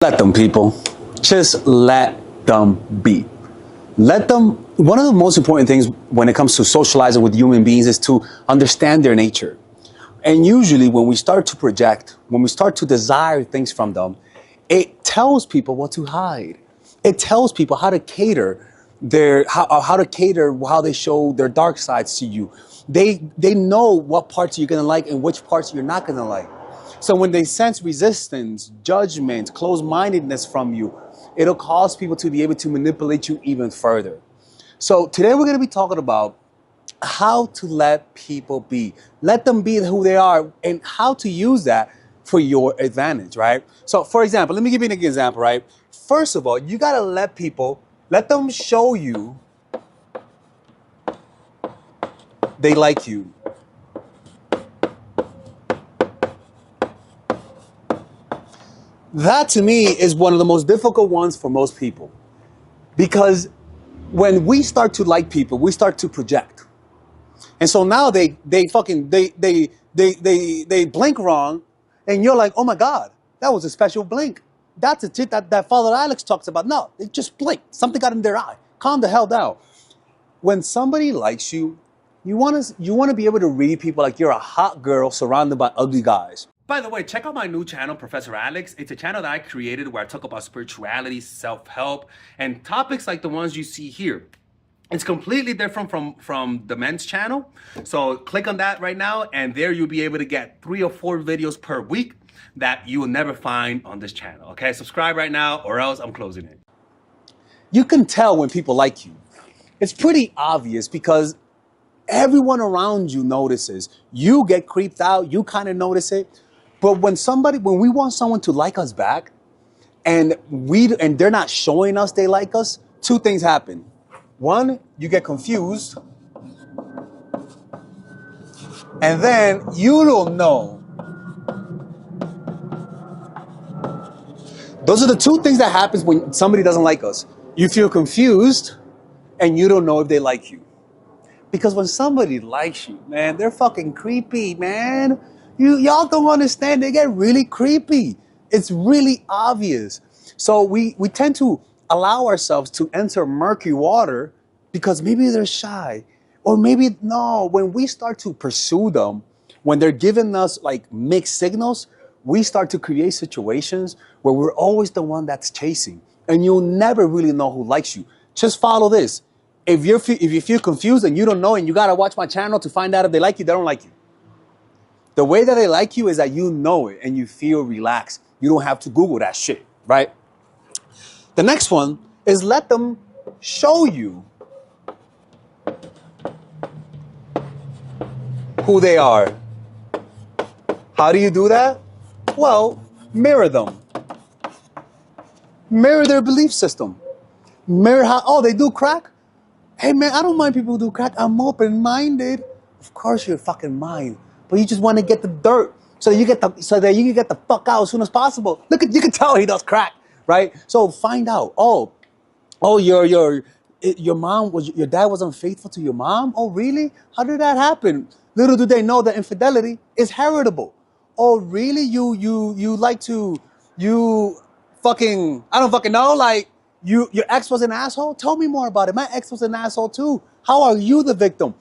Let them, people. Just let them be. Let them. One of the most important things when it comes to socializing with human beings is to understand their nature. And usually, when we start to project, when we start to desire things from them, it tells people what to hide. It tells people how to cater how they show their dark sides to you. They know what parts you're gonna like and which parts you're not gonna like. So when they sense resistance, judgment, closed-mindedness from you, it'll cause people to be able to manipulate you even further. So today we're going to be talking about how to let people be. Let them be who they are and how to use that for your advantage, right? So for example, let me give you an example, right? First of all, you got to let them show you they like you. That to me is one of the most difficult ones for most people because when we start to like people, we start to project. And so now they blink wrong and you're like, oh my God, that was a special blink. That's a shit that Father Alex talks about. No, they just blinked. Something got in their eye. Calm the hell down. When somebody likes you, you want to be able to read people like you're a hot girl surrounded by ugly guys. By the way, check out my new channel, Professor Alex. It's a channel that I created where I talk about spirituality, self-help, and topics like the ones you see here. It's completely different from the men's channel. So click on that right now, and there you'll be able to get 3 or 4 videos per week that you will never find on this channel. Okay, subscribe right now or else I'm closing it. You can tell when people like you. It's pretty obvious because everyone around you notices. You get creeped out, you kind of notice it. But when we want someone to like us back and they're not showing us they like us, 2 things happen. One, you get confused. And then you don't know. Those are the 2 things that happens when somebody doesn't like us. You feel confused and you don't know if they like you. Because when somebody likes you, man, they're fucking creepy, man. Y'all don't understand. They get really creepy. It's really obvious. So we tend to allow ourselves to enter murky water because maybe they're shy. Or maybe, no, when we start to pursue them, when they're giving us like mixed signals, we start to create situations where we're always the one that's chasing. And you'll never really know who likes you. Just follow this. If you feel confused and you don't know and you got to watch my channel to find out if they like you, they don't like you. The way that they like you is that you know it and you feel relaxed. You don't have to Google that shit, right? The next one is let them show you who they are. How do you do that? Well, mirror them. Mirror their belief system. Mirror how, they do crack? Hey man, I don't mind people who do crack. I'm open-minded. Of course you're fucking mind. But you just want to get the dirt so that you can get the fuck out as soon as possible. You can tell he does crack, right? So find out. Your dad was unfaithful to your mom? Oh, really? How did that happen? Little do they know that infidelity is heritable. Oh, really? I don't fucking know, like, your ex was an asshole? Tell me more about it. My ex was an asshole too. How are you the victim?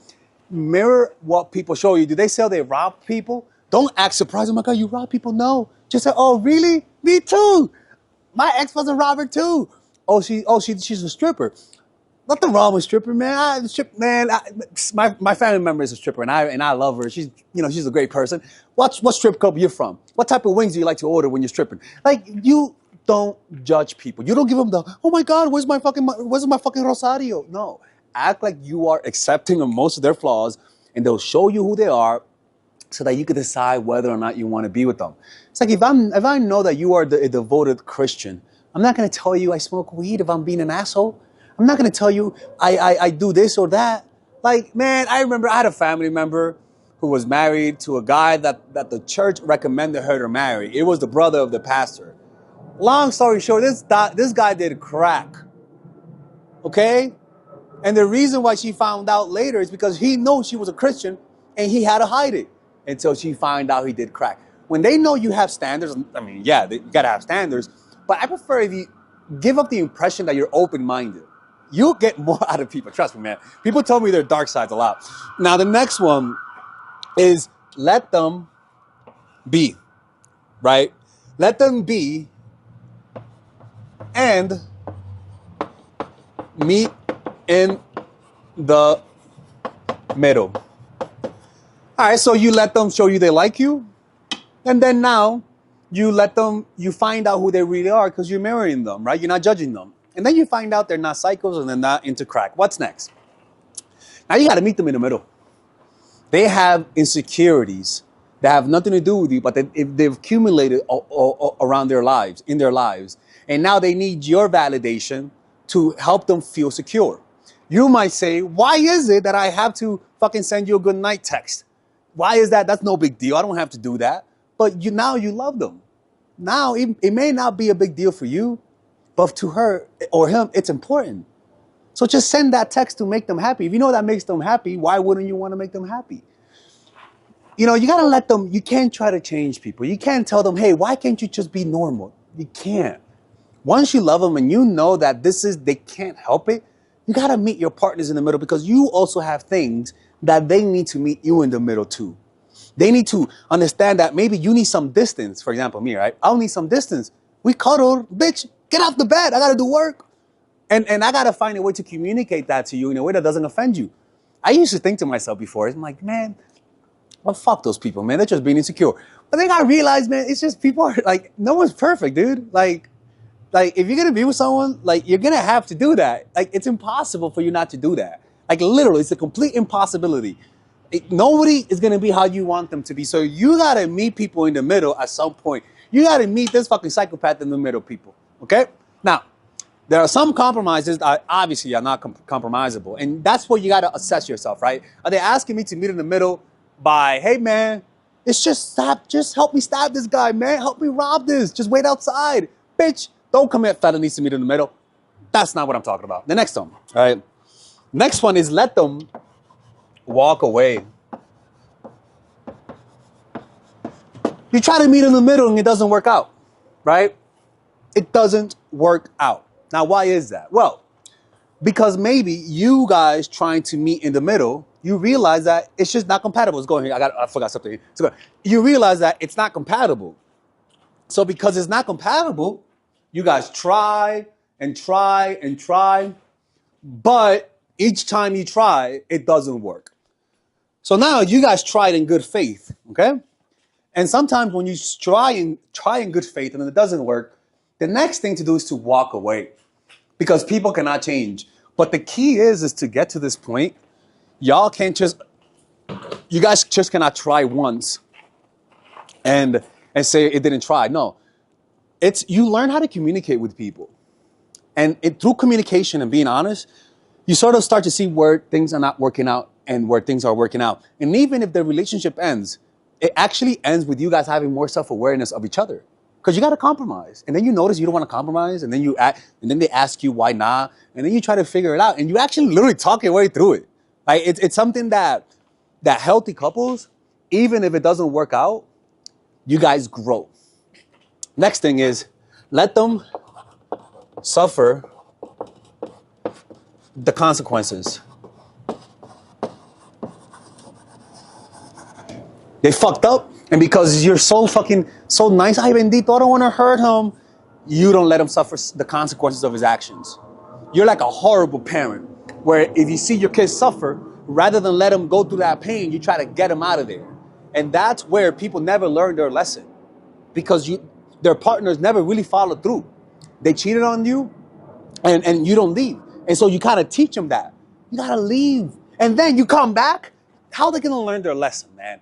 Mirror what people show you. Do they say they rob people? Don't act surprised. Oh my God, you rob people? No. Just say, oh, really? Me too. My ex was a robber too. She's a stripper. Nothing wrong with stripper, man. My family member is a stripper, and I love her. She's a great person. What strip club you're from? What type of wings do you like to order when you're stripping? Like, you don't judge people. You don't give them the, oh my God, where's my fucking rosario? No, act like you are accepting of most of their flaws, and they'll show you who they are, so that you can decide whether or not you want to be with them. It's like if I know that you are a devoted Christian, I'm not going to tell you I smoke weed if I'm being an asshole. I'm not going to tell you I do this or that. Like, man, I remember I had a family member who was married to a guy that the church recommended her to marry. It was the brother of the pastor. Long story short, this guy did crack. Okay? And the reason why she found out later is because he knew she was a Christian and he had to hide it until she found out he did crack. When they know you have standards, I mean, yeah, you gotta have standards, But I prefer if you give up the impression that you're open-minded. You'll get more out of people. Trust me, man. People tell me their dark sides a lot. Now, the next one is let them be, right? Let them be and meet in the middle. All right, so you let them show you they like you, and then now you let them, you find out who they really are because you're mirroring them, right? You're not judging them. And then you find out they're not psychos and they're not into crack. What's next? Now you got to meet them in the middle. They have insecurities that have nothing to do with you, but they've accumulated around their lives, in their lives. And now they need your validation to help them feel secure. You might say, why is it that I have to fucking send you a good night text? Why is that? That's no big deal. I don't have to do that. But now you love them. Now it may not be a big deal for you, but to her or him, it's important. So just send that text to make them happy. If you know that makes them happy, why wouldn't you want to make them happy? You know, you got to let them, you can't try to change people. You can't tell them, hey, why can't you just be normal? You can't. Once you love them and you know that they can't help it, you got to meet your partners in the middle because you also have things that they need to meet you in the middle too. They need to understand that maybe you need some distance. For example, me, right? I'll need some distance. We cuddle, bitch, get off the bed. I got to do work. And I got to find a way to communicate that to you in a way that doesn't offend you. I used to think to myself before, I'm like, man, well, fuck those people, man. They're just being insecure. But then I realized, man, it's just people are like, no one's perfect, dude. Like if you're going to be with someone, like you're going to have to do that. Like it's impossible for you not to do that. Like literally, it's a complete impossibility. Nobody is going to be how you want them to be. So you got to meet people in the middle at some point. You got to meet this fucking psychopath in the middle, people. Okay? Now, there are some compromises that obviously are not compromisable. And that's where you got to assess yourself, right? Are they asking me to meet in the middle by, hey, man, it's just stop. Just help me stab this guy, man. Help me rob this. Just wait outside. Bitch, don't commit felonies to meet in the middle. That's not what I'm talking about. The next one, all right? Next one is let them walk away. You try to meet in the middle and it doesn't work out, right? It doesn't work out. Now, why is that? Well, because maybe you guys trying to meet in the middle, you realize that it's just not compatible. Let's go here. I forgot something. So you realize that it's not compatible. So because it's not compatible, you guys try and try and try, but each time you try, it doesn't work. So now you guys tried in good faith, okay? And sometimes when you try in good faith and it doesn't work, the next thing to do is to walk away because people cannot change. But the key is to get to this point. You guys just cannot try once and say it didn't try. No, you learn how to communicate with people. And through communication and being honest, you sort of start to see where things are not working out and where things are working out. And even if the relationship ends, it actually ends with you guys having more self-awareness of each other. Because you got to compromise. And then you notice you don't want to compromise. And then then they ask you why not. And then you try to figure it out. And you actually literally talk your way through it. Like it's something that healthy couples, even if it doesn't work out, you guys grow. Next thing is let them suffer the consequences. They fucked up, and because you're so nice, ay bendito, I don't want to hurt him, you don't let him suffer the consequences of his actions. You're like a horrible parent, where if you see your kids suffer, rather than let them go through that pain, you try to get them out of there. And that's where people never learn their lesson, because their partners never really followed through. They cheated on you, and you don't leave. And so you kind of teach them that. You got to leave. And then you come back. How are they going to learn their lesson, man?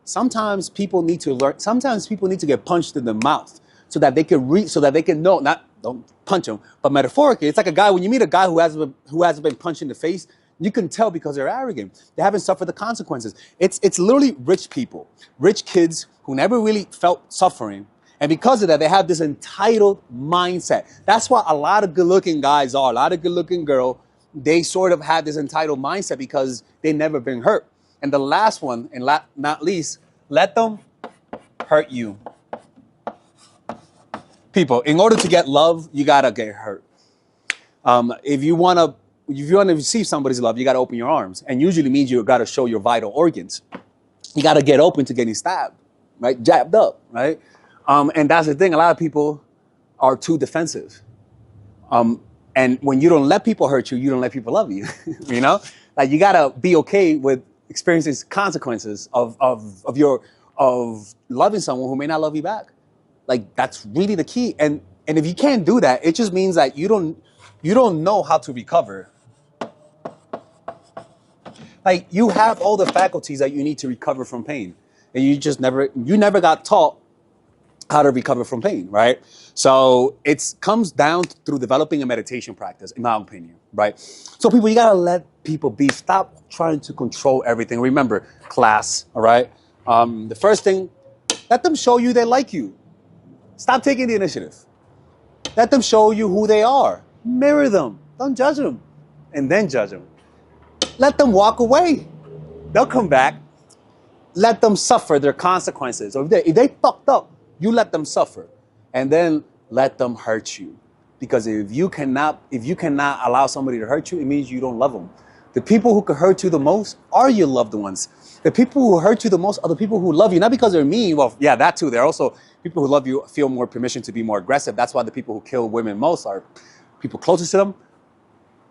Sometimes people need to learn. Sometimes people need to get punched in the mouth so that they can know. Don't punch them, but metaphorically, it's like a guy. When you meet a guy who hasn't been punched in the face, you can tell because they're arrogant. They haven't suffered the consequences. It's literally rich people, rich kids who never really felt suffering, and because of that, they have this entitled mindset. That's what a lot of good-looking guys are. A lot of good-looking girls, they sort of have this entitled mindset because they never been hurt. And the last one, and not least, let them hurt you. people, in order to get love, you gotta get hurt. If you wanna receive somebody's love, you gotta open your arms, and usually means you gotta show your vital organs. You gotta get open to getting stabbed, right? Jabbed up, right? And that's the thing. A lot of people are too defensive. And when you don't let people hurt you, you don't let people love you. You know, like you gotta be okay with experiencing consequences of loving someone who may not love you back. Like that's really the key. And if you can't do that, it just means that you don't know how to recover. Like you have all the faculties that you need to recover from pain, and you never got taught how to recover from pain, right? So it comes down through developing a meditation practice, in my opinion, right? So people, you gotta let people be. Stop trying to control everything. Remember, class, all right? The first thing, let them show you they like you. Stop taking the initiative. Let them show you who they are. Mirror them. Don't judge them. And then judge them. Let them walk away. They'll come back. Let them suffer their consequences. Or if they fucked up, you let them suffer. And then let them hurt you. Because if you cannot allow somebody to hurt you, it means you don't love them. The people who can hurt you the most are your loved ones. The people who hurt you the most are the people who love you, not because they're mean. Well, yeah, that too. They're also people who love you feel more permission to be more aggressive. That's why the people who kill women most are people closest to them.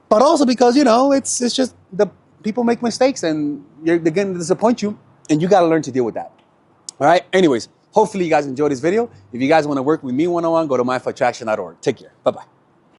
But also because, it's just the people make mistakes and they're going to disappoint you, and you got to learn to deal with that. All right. Anyways, hopefully you guys enjoyed this video. If you guys want to work with me one-on-one, go to mindfulattraction.org. Take care. Bye-bye.